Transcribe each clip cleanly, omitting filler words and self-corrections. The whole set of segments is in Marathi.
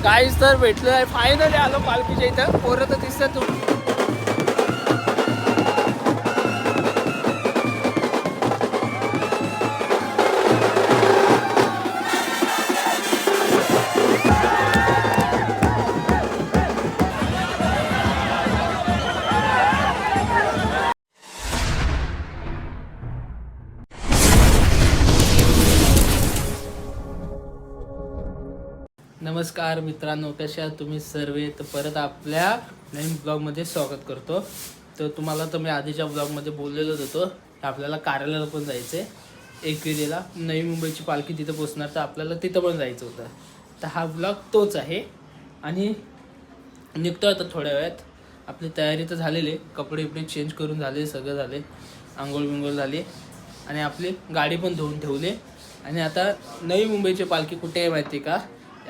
काहीच तर भेटलं आहे. फायनली आलो पालखीच्या इथं. पोरं तर दिसतात तुम्ही. नमस्कार मित्रांनो, कशा तुम्ही सर्व. तर परत आपल्या नवीन ब्लॉगमध्ये स्वागत करतो. तर तुम्हाला तर मी आधीच्या ब्लॉगमध्ये बोललेलोच होतो की आपल्याला कार्यालयाला पण जायचं आहे. एकविरेला नवी मुंबईची पालखी तिथं पोचणार, तर आपल्याला तिथं पण जायचं होतं. तर हा ब्लॉग तोच आहे आणि निघतो आता थोड्या वेळात. आपली तयारी तर झालेली आहे, कपडे बिपडे चेंज करून झाले, सगळं झाले, आंघोळ बिंघोळ झाली आणि आपली गाडी पण धुवून ठेवली. आणि आता नवी मुंबईची पालखी कुठे आहे माहिती का?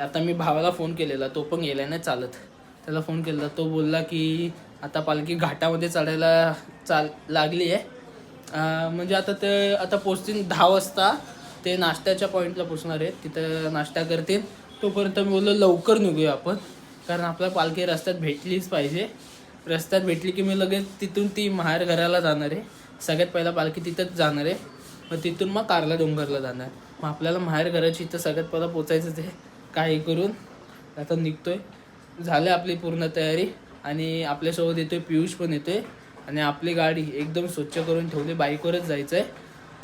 आता मी भावाला फोन केलेला, तो पण गेला नाही चालत. त्याला फोन केला, तो बोलला की आता पालखी घाटामध्ये चढायला लागली आहे. म्हणजे आता पोचतील 10 वाजता. ते नाश्त्याच्या पॉईंटला पोचणार आहे, तिथं नाश्ता करतील. तोपर्यंत मी बोललो लवकर निघूया आपण, कारण आपल्या पालखी रस्त्यात भेटलीच पाहिजे. रस्त्यात भेटली की मी लगेच तिथून ती माहेर घराला जाणार आहे. सगळ्यात पहिला पालखी तिथंच जाणार आहे, मग तिथून मग कारला डोंगरला जाणार. मग आपल्याला माहेर घराची इथं सगळ्यात पहिला पोचायचंच आहे. काही करून आता निघतोय. झालं आपली पूर्ण तयारी आणि आपल्यासोबत येतोय पियुष पण येतोय. आणि आपली गाडी एकदम स्वच्छ करून ठेवली, बाईकवरच जायचं आहे.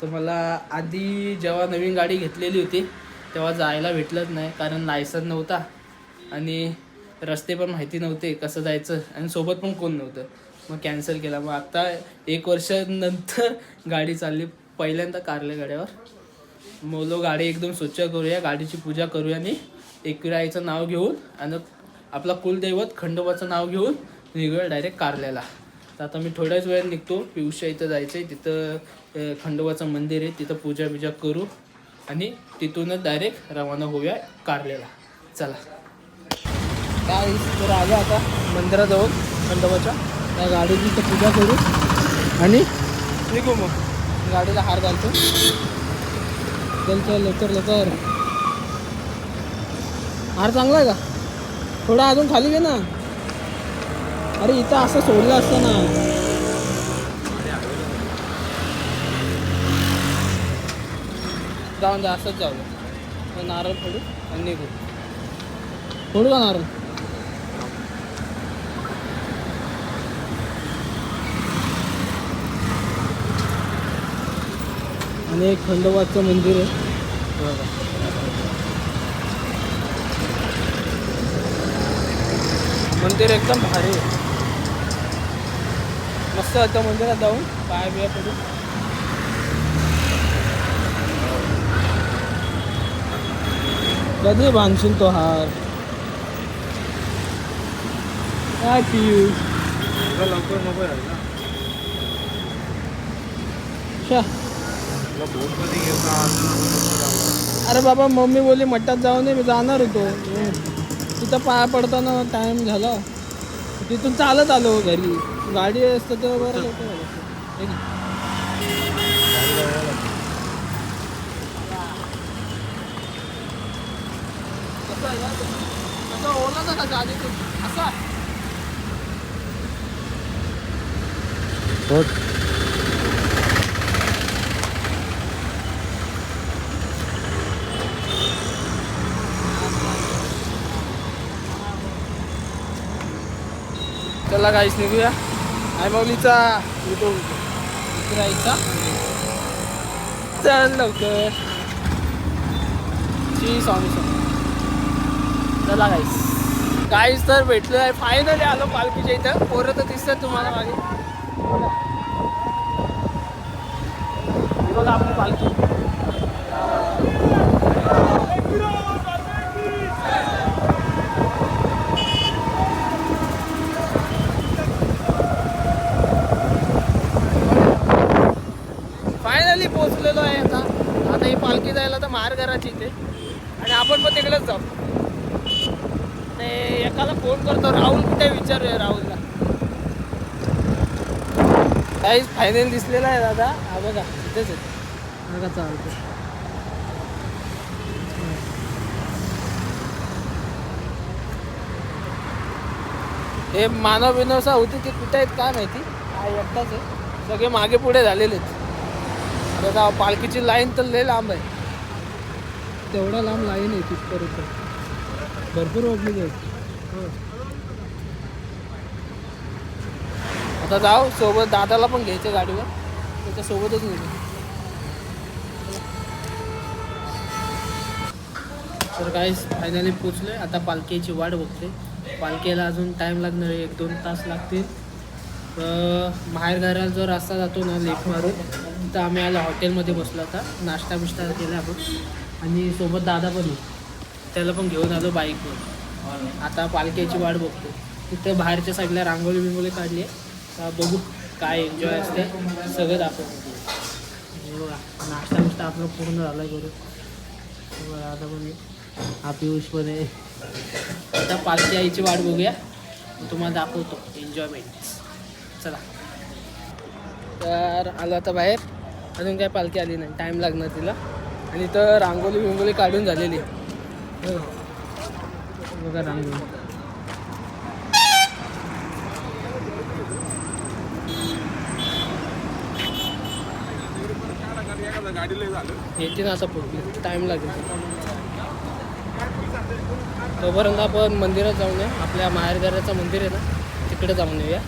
तर मला आधी जेव्हा नवीन गाडी घेतलेली होती तेव्हा जायला भेटलंच नाही, कारण लायसन नव्हता आणि रस्ते पण माहिती नव्हते कसं जायचं, आणि सोबत पण कोण नव्हतं. मग कॅन्सल केला. मग आता 1 वर्षानंतर गाडी चालली पहिल्यांदा कारल्या गाड्यावर. मोलो गाडी एकदम स्वच्छ करूया, गाडीची पूजा करूया आणि एकविराईचं नाव घेऊन आणि आपला कुलदैवत खंडोबाचं नाव घेऊन निघूया डायरेक्ट कारल्याला. तर आता मी थोड्याच वेळात निघतो. पियुषच्या इथं जायचं आहे, तिथं खंडोबाचं मंदिर आहे, तिथं पूजा बिजा करू आणि तिथूनच डायरेक्ट रवाना होऊया कारल्याला. चला काय तर आलं आता मंदिराजवळ खंडोबाच्या. त्या गाडीची तर पूजा करू आणि निघू. मग गाडीला हार घालतो. चल चल लवकर लवकर. हार चांगला आहे का? थोडा अजून खाली घे ना. अरे इथं असं सोडलं असतं ना. जाऊन जा, असंच जाऊ दे. नारळ फोडू आणि निघू. फोडू का नारळ? आणि एक खंडोबाचं मंदिर आहे बघा. मंदिर एकदम भारी आहे, मस्त आता मंदिरात जाऊन पाय बिया पडू. कधी बांधशील तो हार? काय पियुष लवकर नको आहे ना. अरे बाबा, मम्मी बोलली मठात जाऊ नये, मी जाणार होतो. तिथं पाया पडताना टाइम झाला, तिथून चालत आलो घरी. गाडी असतं तर बरं लवकर. ओला ना गाडी असा. चला गाईस निघूया. आयमाऊलीचा विक्रायचा. चल लवकर. श्री स्वामी स्वामी. चला गाईस तर भेटलो आहे. फायनली आलो पालखीच्या इथं. पोरं तर दिसतात तुम्हाला मागे. बघा आपली पालखी. फायनली पोहोचलेलो आहे. आता ही पालखी जायला तर माहेर घराची इथे, आणि आपण पण तिकडेच जाऊ. ते एकाला फोन करतो, राहुल कुठे विचारूया राहुलला. काहीच फायनल दिसलेला आहे दादा. हा बघा इथेच आहे. बघा चालतं. हे मानव बिनवसा होती ते कुठे आहेत काय माहिती. काय एकटाच आहे, सगळे मागे पुढे झालेले आहेत. आता पालखीची लाईन तर लय लांब आहे, तेवढा लांब लाईन आहे तिथपर्यंत. भरपूर पब्लिक आहे. आता जाऊ सोबत, दादाला पण घ्यायचं गाडीवर, त्याच्यासोबतच निघू. तर काही फायनली पोचलो आहे. आता पालखीची वाट बघते. पालखीला अजून टाईम लागणार आहे, 1-2 तास लागतील. बाहेर घराला जो रस्ता जातो ना लेफ्ट मारून, तिथं आम्ही आलो हॉटेलमध्ये बसलो. आता नाश्ता बिष्टा केला आपण, आणि सोबत दादा पण होतो, त्याला पण घेऊन आलो बाईकवर. आता पालखीची वाट बघतो. तिथं बाहेरच्या साईडला रांगोळी बिंगोळी काढली आहे. बघू काय एन्जॉय असते, सगळं दाखवतो. बघा नाश्ता बिष्टा आपलं पूर्ण झाला आहे करून. बघा आता पण हा पियुष पण आहे. आता पालखी आईची वाट बघूया, तुम्हाला दाखवतो एन्जॉयमेंट. चला. तर आलो आता बाहेर, अजून काय पालखी आली नाही, टाईम लागणार तिला. आणि तर रांगोळी बिंगोळी काढून झालेली. बघा रांगोळी. येते ना आता पुढे, टाईम लागेल. तोपर्यंत आपण मंदिरात जाऊन येऊ. आपल्या माहेरघराचं मंदिर आहे ना, तिकडे जाऊन येऊया.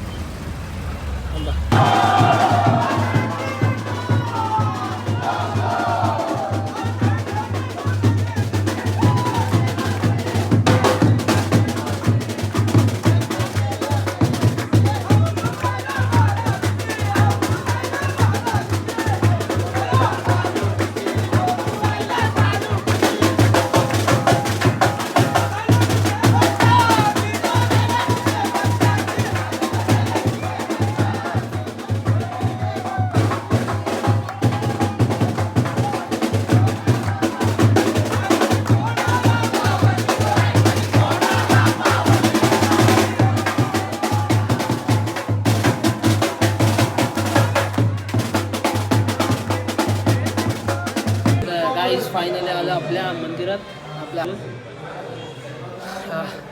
फायनली आलं आपल्या मंदिरात आपल्या.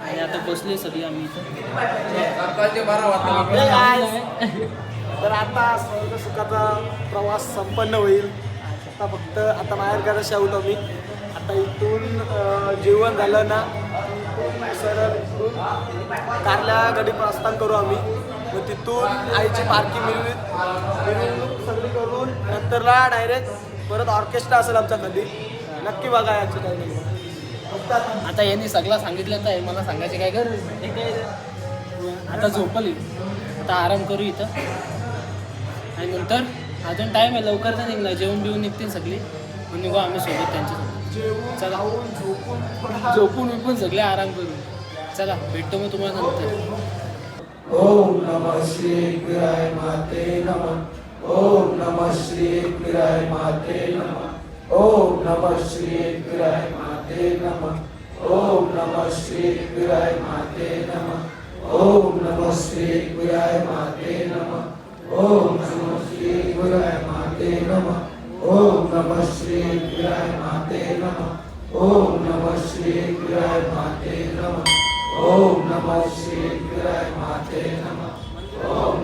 आणि आता बसले सगळी आम्ही इथं. तर आता स्वर्ग सुखाचा प्रवास संपन्न होईल. आता फक्त आता बाहेर घराशी आलो मी. आता इथून जेवण झालं ना, सरळ कारल्या गाडी प्रस्थान करू आम्ही. मग तिथून आईची पालखी मिरवणूक सगळी करून नंतरला डायरेक्ट परत ऑर्केस्ट्रा असेल आमच्या खाली. नक्की बघा याची काही नाही. आता यांनी सगळं सांगितलं तर मला सांगायची काय गरज नाही. आता झोपली, आता आराम करू इथं. आणि नंतर अजून टाईम आहे, लवकर तर निघणार. जेवण बिवून निघतील सगळी, मग निघू आम्ही सोबत त्यांच्यासोबत. चला झोपून बिपून सगळे आराम करू. चला भेटतो मग तुम्हाला नंतर. ओम नमः श्री विराय माते नमः. ओम नमः श्री विराय माते नमः. ओम नमः श्री विराय माते नमः. ओम नमः श्री विराय माते नमः. ओम नमः श्री विराय माते नमः. ओम नमः श्री विराय माते नमः. ओम नमः श्री विराय माते नमः. ओम नमः श्री विराय माते नमः. ओम नमः श्री विराय माते नमः. ओम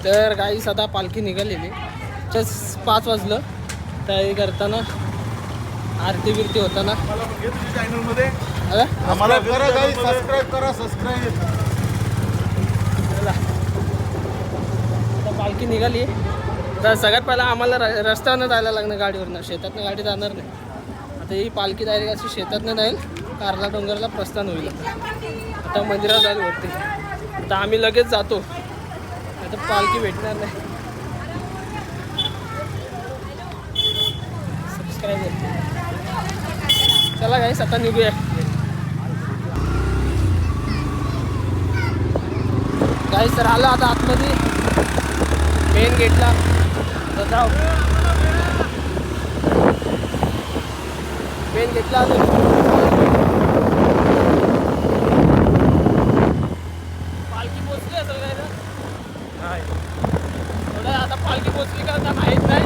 तर गाईस आता पालखी निघालेली. जस्ट 5 वाजलं. तयारी करताना आरती बिरती होताना चॅनलमध्ये अरे आम्हाला करा काही सबस्क्राईब करा सबस्क्राईब. आता पालखी निघाली. तर सगळ्यात पहिला आम्हाला रस्त्यावरनं जायला लागणार, गाडीवरनं. शेतातनं गाडी जाणार नाही. आता ही पालखी डायरेक्ट अशी शेतातनं जाईल, कारला डोंगरला प्रस्थान होईल. आता मंदिरात जाईल वरती. आता आम्ही लगेच जातो, आता पालखी भेटणार नाही. सबस्क्राईब करते. चला गाईस आता निघूया. गाईस तर आलं आता आतमध्ये मेन गेटला. तर जाऊ मेन गेटला आलो. पालखी पोचली असेल काय ना? थोडं आता पालखी पोचली का आता माहीत नाही,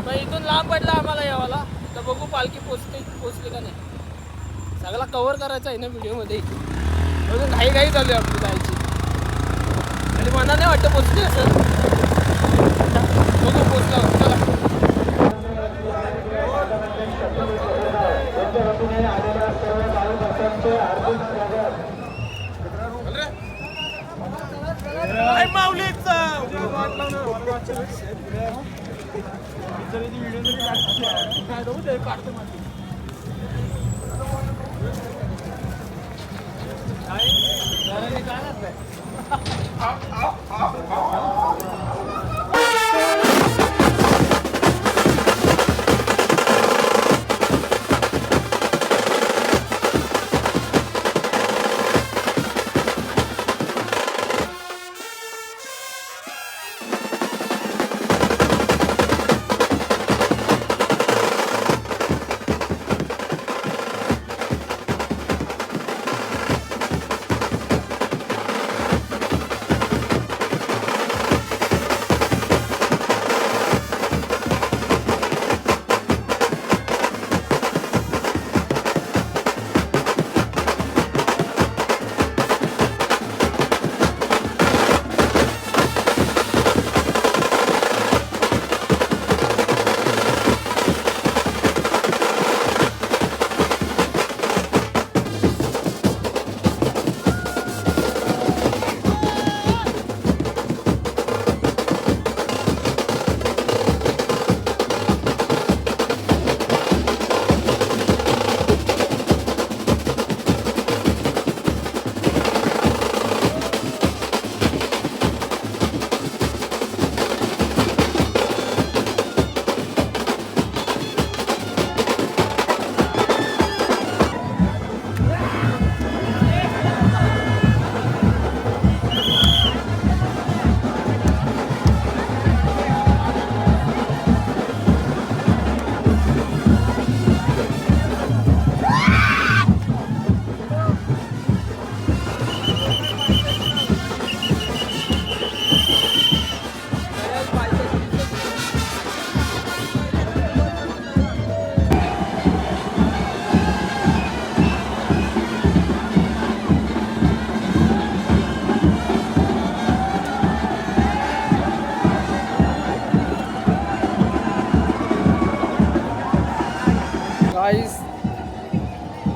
पण इथून लांब पडला आम्हाला यावाला. तर बघू पालखी पोचली का नाही. सगळा कव्हर करायचा आहे ना व्हिडिओमध्ये. अजून घाई चालू आहे आपली जायची. आणि मला नाही वाटतं पोचली असेल. बघू पोचला. चला गाईस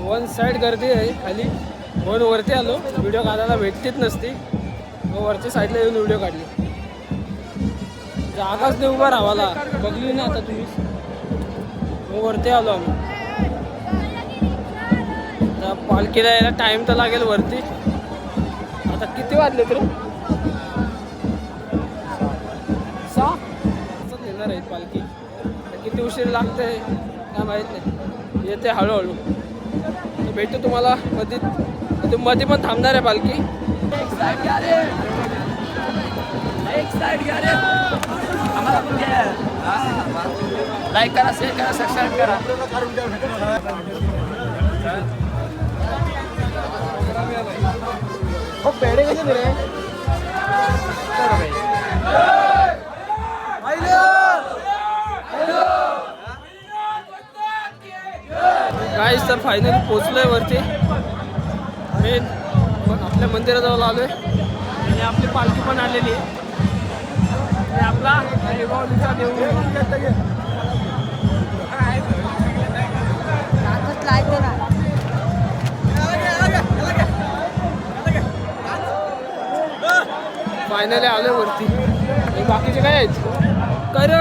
वन साईड गर्दी आहे खाली. वन वरती आलो, व्हिडिओ काढायला भेटतीच नसती. मग वरच्या साईडला येऊन व्हिडिओ काढली. जागाच नाही उभा राहावाला, बघली ना आता तुम्ही. मग वरती आलो आम्ही. आता पालखीला यायला टाईम तर लागेल वरती. आता किती वाजले तर 6 येणार आहेत पालखी. किती उशीर लागते काय माहीत नाही. येते हळूहळू. तर भेटू तुम्हाला मध्ये पण थांबणार आहे पालखी. लाईक करा, शेअर करा, सबस्क्राईब करा. पेढे कसे दिले? गाईस तर फायनली पोचलोय वरती. मेन आपल्या मंदिराजवळ आलोय आणि आपली पालखी पण आलेली आहे. आपला देव फायनली आलोय वरती आणि बाकीचे काय आहेत कर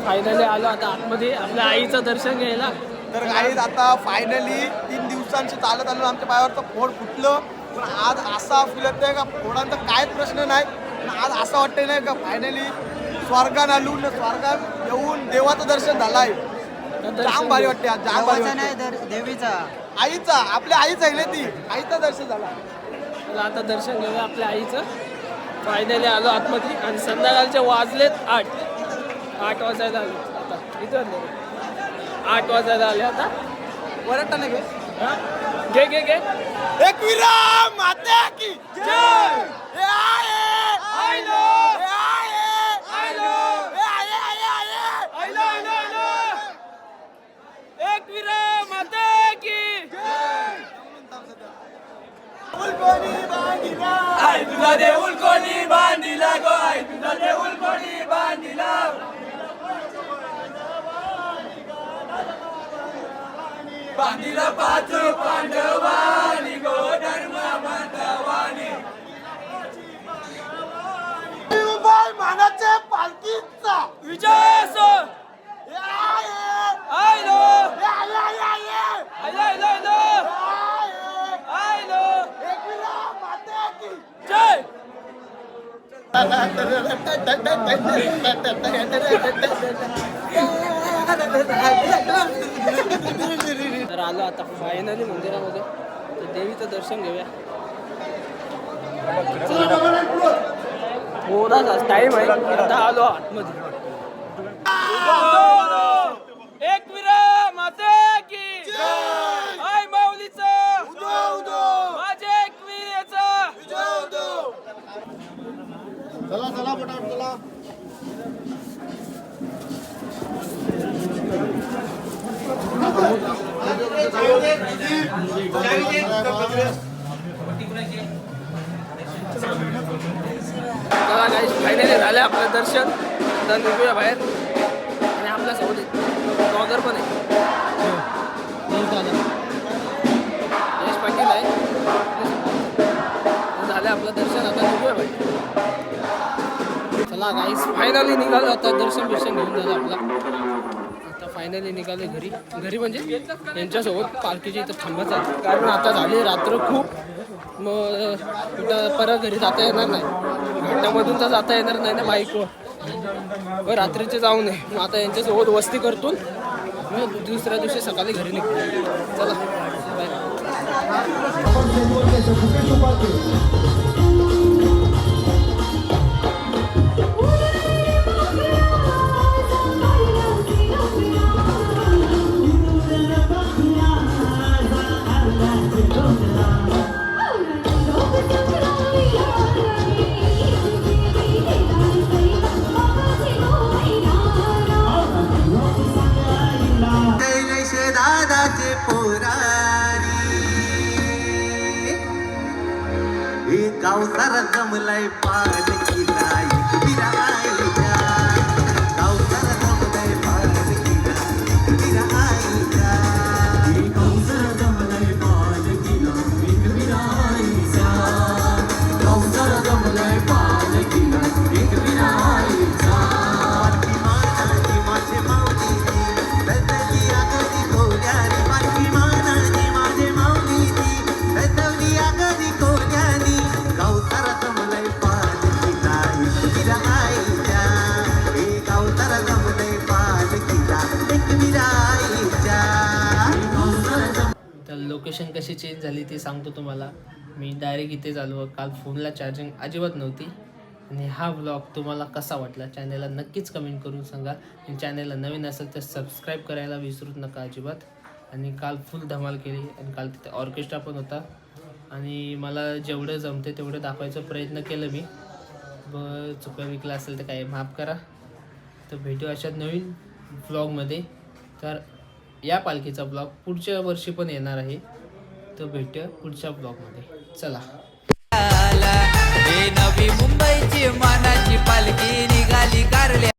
फायनली आलो आता आतमध्ये आपल्या आईचं दर्शन घ्यायला. तर काही आता फायनली 3 दिवसांची चालत आलो आमच्या पायावरचं फोड फुटलं. पण आज असा फील येतोय का फोडांचा काय प्रश्न नाही. पण आज असं वाटतंय नाही का फायनली स्वर्गात आलो ना स्वर्गात येऊन देवाचं दर्शन झालं आहे. जाम भारी वाटते आज जाम भारी वाटते. देवीचा आईचा आपल्या आईच आहे ना ती आईचं दर्शन झालं. मला आता दर्शन घेऊया आपल्या आईचं. फायनली आलो आतमध्ये आणि संध्याकाळचे वाजलेत 8 वाजायला आले आता. किती वाजले 8 वाजायला आले आता. वरटा नाही घे हा? घे घे घे. एक विराम माता की जय. हे आहे आयलो हे आहे आयलो हे आहे आयलो आयलो आयलो एक विराम माता की कोणी बांधिला आई तुझा देऊळ कोणी बांधिला गो आई तुझा देऊळ कोणी बांधिला बांधिला 5 पांडवानी गो धर्म बांधवानी बाय मानाचे पालखीचा विजय असो. हे आहे आयलो हे आहे आयलो आयलो आयलो आयलो. एक विराम माता की जय. तर आलो आता फायनली मंदिरामध्ये. तर देवीचं दर्शन घेऊया. थोडासा टाइम आहे आता आलो आतमध्ये. एक विराम माते की आय माऊलीचं चला गाईस फायनली झालं आपलं दर्शन. आता निघूया बाहेर. आणि आपल्या सोबत ब्लॉगर पण आहे यश पाटील आहे. झालं आपलं दर्शन. आता निघूया बाहेर. चला गाईस फायनली निघालो. आता दर्शन घेऊन झालं आपला. आता फायनली निघाले घरी म्हणजे यांच्यासोबत पालखीच्या इथं थांबायचं कारण आता झाली रात्र खूप. मग कुठं परत घरी जाता येणार नाही. घाटामधून तर जाता येणार नाही ना बाईकवर. रात्रीचे जाऊ नये. मग आता यांच्यासोबत वस्ती करतून मग दुसऱ्या दिवशी सकाळी घरी निघतो. चला बाय. दादाचे पोरारी गाव सारा जमलाय पालखी नाही विराईच्या. गाव सारा जमलाय पालखी नाही विराईच्या. गाव सारा जमलाय पालखी नाही विराईच्या. गाव सारा जमलाय पालखी नाही विराईच्या. पालखी मानाची माझे माऊली रतली आगरी कोल्यानी. पालखी मानाची माझे माऊली रतली आगरी कोल्यानी. गाव सारा जमलाय पालखी नाही विराईच्या. हे गाव सारा जमलाय पालखीला एक विराईच्या. तर लोकेशन कशी चेंज झाली ते सांगतो तुम्हाला. मी डायरेक्ट इथे आलो. काल फोनला चार्जिंग अजिबात नव्हती. आणि हा व्लॉग तुम्हाला कसा वाटला चॅनलला नक्कीच कमेंट करून सांगा. आणि चॅनलला नवीन असेल तर सबस्क्राईब करायला विसरूच नका अजिबात. आणि काल फुल धमाल केली. आणि काल तिथे ऑर्केस्ट्रा पण होता. आणि मला जेवढं जमते तेवढं दाखवायचा प्रयत्न केलं मी. चुका विकला असेल तर काय माफ करा. तर भेटू अशा नवीन व्लॉगमध्ये. तर या पालखीचा ब्लॉग पुढच्या वर्षी पण येणार आहे. तर भेटूया पुढच्या ब्लॉगमध्ये. चला. हे नवी मुंबईची मानाची पालखी निघाली कारल्या.